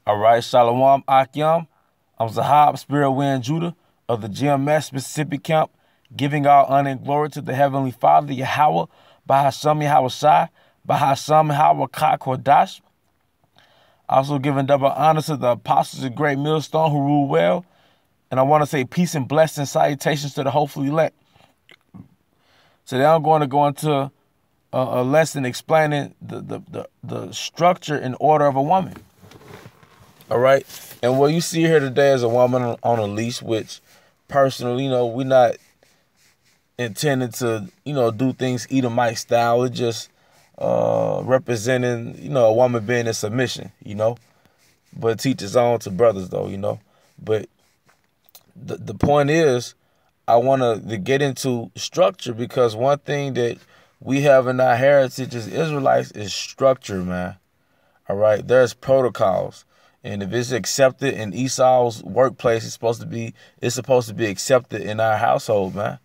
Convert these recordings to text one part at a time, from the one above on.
All right, Shalom Akyam. I'm Zahab, Spirit Wind Judah of the GMS Mississippi Camp, giving all honor and glory to the Heavenly Father, Yahweh, Bahasham Yahweh Shai, Bahasham Yahweh Kodash. Also giving double honor to the apostles of Great Millstone who rule well. And I want to say peace and blessings, salutations to the hopefully elect. Today I'm going to go into a lesson explaining the structure and order of a woman. All right. And what you see here today is a woman on a leash, which personally, we're not intending to, do things Edomite style. It's just representing, a woman being in submission, but it teaches on to brothers though, but the point is I want to get into structure, because one thing that we have in our heritage as Israelites is structure, man. All right. There's protocols. And if it's accepted in Esau's workplace, it's supposed to be accepted in our household, man.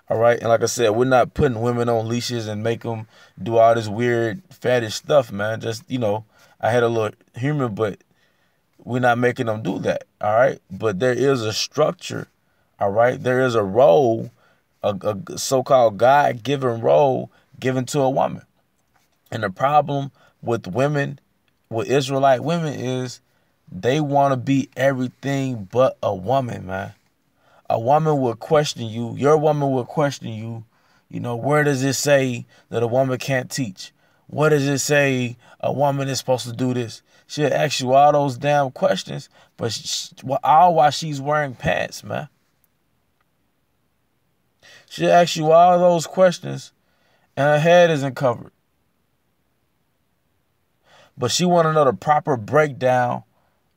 All right. And like I said, we're not putting women on leashes and make them do all this weird fetish stuff, man. Just, I had a little humor, but we're not making them do that. All right. But there is a structure. All right. There is a role, a so-called God-given role given to a woman. And the problem with women, with Israelite women, is they want to be everything but a woman, man. A woman will question you. Your woman will question you. Where does it say that a woman can't teach? What does it say a woman is supposed to do this? She'll ask you all those damn questions, but all while she's wearing pants, man. She'll ask you all those questions, and her head isn't covered. But she want to know the proper breakdown,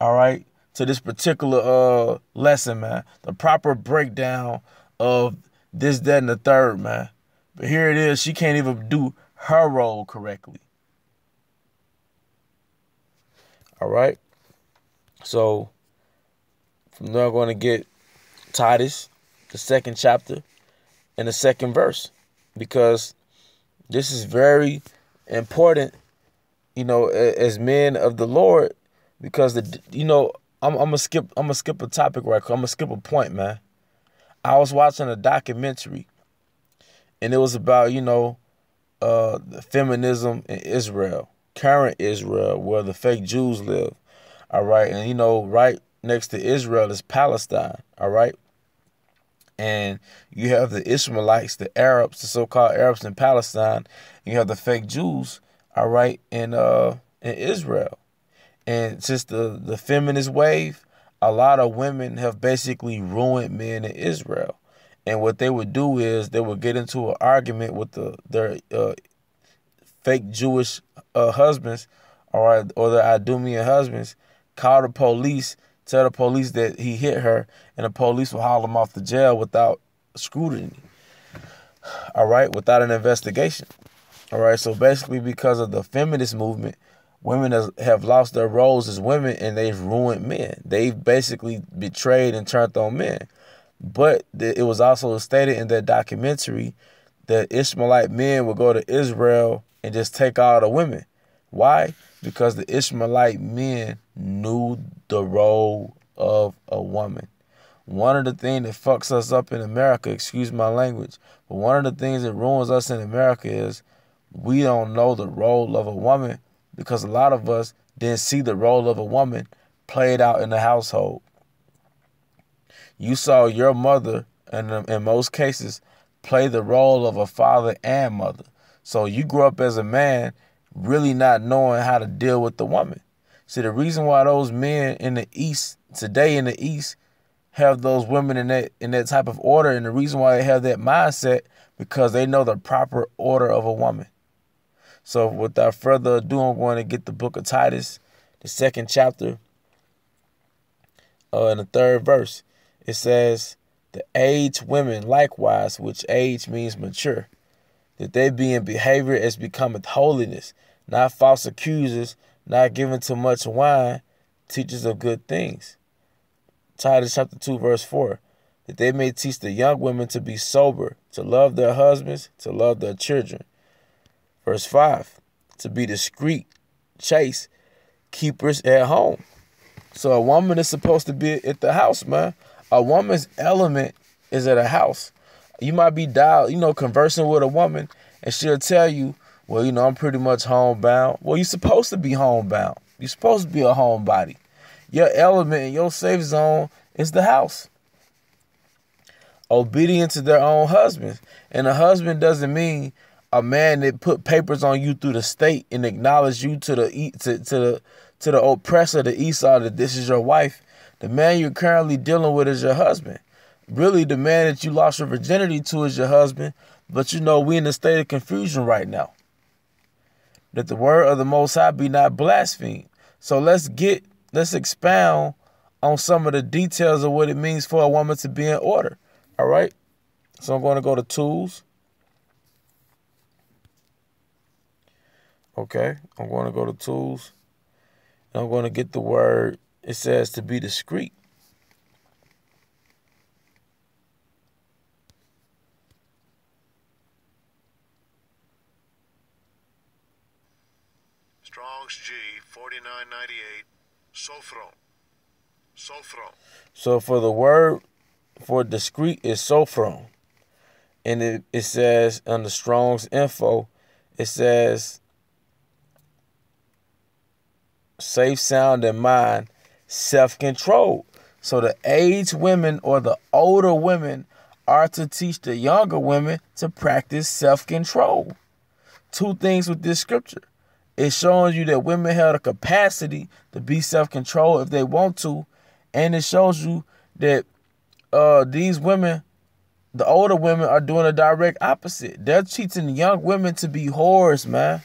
all right, to this particular lesson, man. The proper breakdown of this, that, and the third, man. But here it is. She can't even do her role correctly. All right. So from there, I'm going to get Titus, the 2nd chapter, and the 2nd verse, because this is very important, as men of the Lord. Because I'm gonna skip a topic right quick. I'm gonna skip a point, man. I was watching a documentary, and it was about the feminism in Israel, current Israel, where the fake Jews live. All right, and right next to Israel is Palestine. All right, and you have the Ishmaelites, the Arabs, the so-called Arabs in Palestine. You have the fake Jews. All right, in Israel. And since the feminist wave, a lot of women have basically ruined men in Israel. And what they would do is they would get into an argument with their fake Jewish husbands, or their Idumean husbands, call the police, tell the police that he hit her, and the police will haul him off the jail without scrutiny. All right, without an investigation. All right, so basically because of the feminist movement, women have lost their roles as women, and they've ruined men. They've basically betrayed and turned on men. But it was also stated in that documentary that Ishmaelite men would go to Israel and just take all the women. Why? Because the Ishmaelite men knew the role of a woman. One of the things that fucks us up in America, excuse my language, but one of the things that ruins us in America is we don't know the role of a woman, because a lot of us didn't see the role of a woman played out in the household. You saw your mother, and in most cases, play the role of a father and mother. So you grew up as a man really not knowing how to deal with the woman. See, the reason why those men in the East, today in the East, have those women in that type of order, and the reason why they have that mindset, because they know the proper order of a woman. So without further ado, I'm going to get the book of Titus, the 2nd chapter, and the 3rd verse. It says, the aged women likewise, which age means mature, that they be in behavior as becometh holiness, not false accusers, not given to much wine, teachers of good things. Titus chapter 2, verse 4, that they may teach the young women to be sober, to love their husbands, to love their children. Verse 5, to be discreet, chaste, keepers at home. So a woman is supposed to be at the house, man. A woman's element is at a house. You might be conversing with a woman, and she'll tell you, well, I'm pretty much homebound. Well, you're supposed to be homebound. You're supposed to be a homebody. Your element and your safe zone is the house. Obedient to their own husbands. And a husband doesn't mean a man that put papers on you through the state and acknowledge you to the oppressor, the Esau, that this is your wife. The man you're currently dealing with is your husband. Really, the man that you lost your virginity to is your husband. But we in a state of confusion right now. That the word of the Most High be not blasphemed. So let's expound on some of the details of what it means for a woman to be in order. All right. So I'm going to go to tools. Okay. I'm going to go to tools. And I'm going to get the word. It says to be discreet. Strong's G 4998. Sophron. So for the word for discreet is sophron. And it says on the Strong's info, it says safe, sound, and mind, self-control. So the aged women or the older women are to teach the younger women to practice self-control. Two things with this scripture. It shows you that women have the capacity to be self-controlled if they want to. And it shows you that these women, the older women, are doing a direct opposite. They're teaching young women to be whores, man.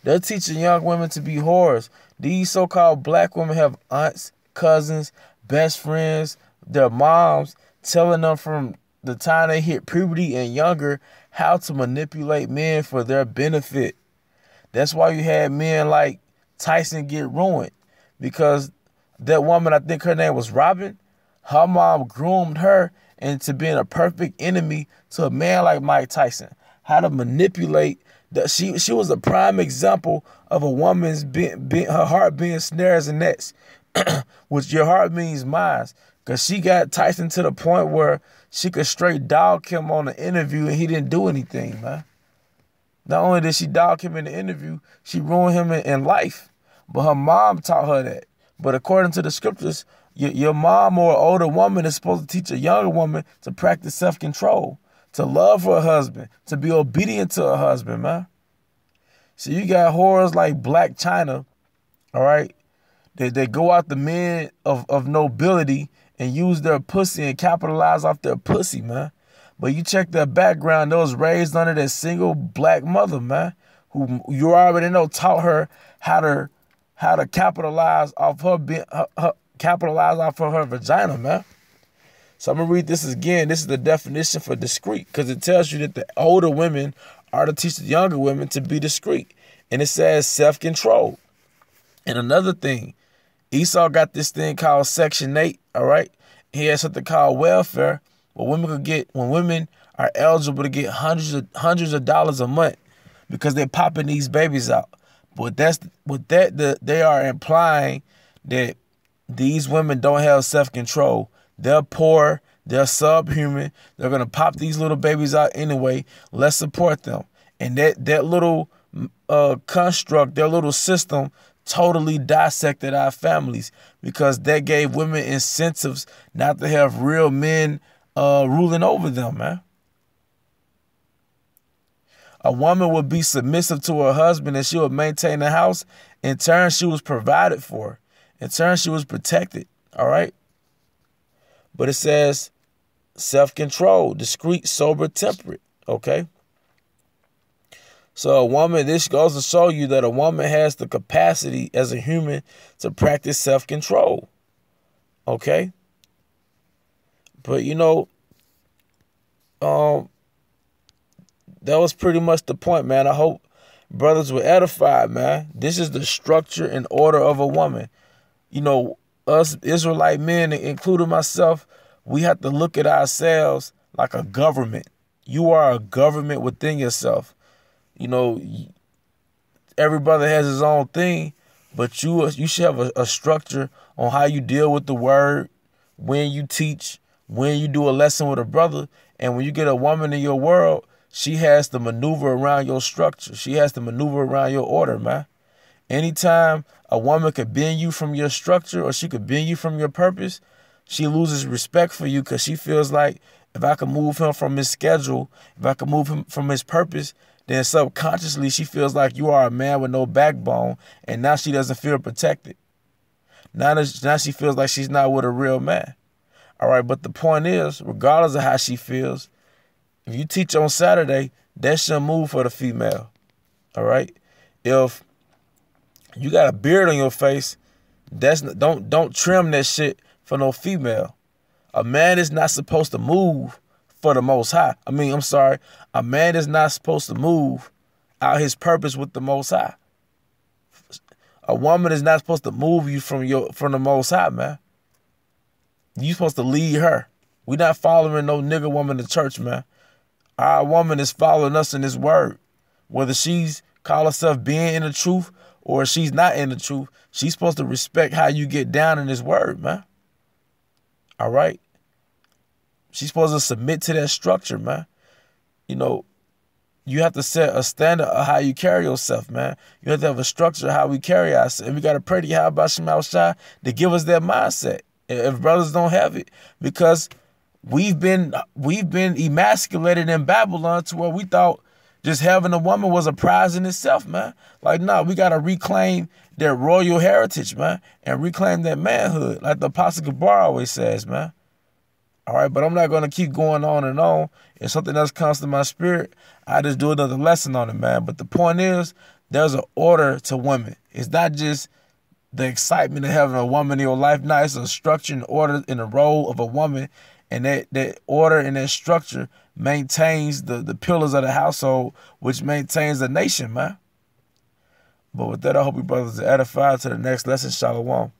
They're teaching young women to be whores. These so-called black women have aunts, cousins, best friends, their moms, telling them from the time they hit puberty and younger how to manipulate men for their benefit. That's why you had men like Tyson get ruined, because that woman, I think her name was Robin, her mom groomed her into being a perfect enemy to a man like Mike Tyson. How to manipulate. She was a prime example of a woman's her heart being snares and nets, which your heart means mine, because she got Tyson to the point where she could straight dog him on the interview and he didn't do anything, man. Not only did she dog him in the interview, she ruined him in life. But her mom taught her that. But according to the scriptures, your mom or older woman is supposed to teach a younger woman to practice self-control, to love her husband, to be obedient to her husband, man. So you got whores like Black China, all right? They go out the men of nobility and use their pussy and capitalize off their pussy, man. But you check their background, they was raised under that single black mother, man, who you already know taught her how to capitalize off capitalize off of her vagina, man. So I'm gonna read this again. This is the definition for discreet, because it tells you that the older women are to teach the younger women to be discreet. And it says self-control. And another thing, Esau got this thing called Section 8, all right? He has something called welfare, where women could get, when women are eligible to get hundreds of dollars a month because they're popping these babies out. But they are implying that these women don't have self-control. They're poor. They're subhuman. They're going to pop these little babies out anyway. Let's support them. And that little construct, their little system totally dissected our families, because that gave women incentives not to have real men ruling over them, man. A woman would be submissive to her husband and she would maintain the house. In turn, she was provided for. In turn, she was protected, all right? But it says self-control, discreet, sober, temperate, okay? So a woman, this goes to show you that a woman has the capacity as a human to practice self-control, okay? But, that was pretty much the point, man. I hope brothers were edified, man. This is the structure and order of a woman. Us Israelite men, including myself, we have to look at ourselves like a government. You are a government within yourself. Every brother has his own thing, But you should have a structure on how you deal with the word, when you teach, when you do a lesson with a brother. And when you get a woman in your world, she has to maneuver around your structure. She has to maneuver around your order, man. Anytime a woman could bend you from your structure or she could bend you from your purpose, she loses respect for you because she feels like, if I can move him from his schedule, if I can move him from his purpose, then subconsciously she feels like you are a man with no backbone, and now she doesn't feel protected. Now she feels like she's not with a real man. All right, but the point is, regardless of how she feels, if you teach on Saturday, that shouldn't move for the female. All right? If you got a beard on your face, don't trim that shit for no female. A man is not supposed to move for the Most High. A man is not supposed to move out his purpose with the Most High. A woman is not supposed to move you from the Most High, man. You supposed to lead her. We not following no nigga woman to church, man. Our woman is following us in this word. Whether she's call herself being in the truth or she's not in the truth, she's supposed to respect how you get down in this word, man. All right? She's supposed to submit to that structure, man. You know, you have to set a standard of how you carry yourself, man. You have to have a structure of how we carry ourselves. And we got to pray to Yahweh Shema Shai to give us that mindset. If brothers don't have it, because we've been emasculated in Babylon to where we thought just having a woman was a prize in itself, man. Like, no, we got to reclaim their royal heritage, man, and reclaim that manhood, like the Apostle Gabar always says, man. All right, but I'm not going to keep going on and on. If something else comes to my spirit, I just do another lesson on it, man. But the point is, there's an order to women. It's not just the excitement of having a woman in your life. Now it's a structure and order in the role of a woman. And that order and that structure maintains the pillars of the household, which maintains the nation, man. But with that, I hope you brothers are edified. To the next lesson. Shalom.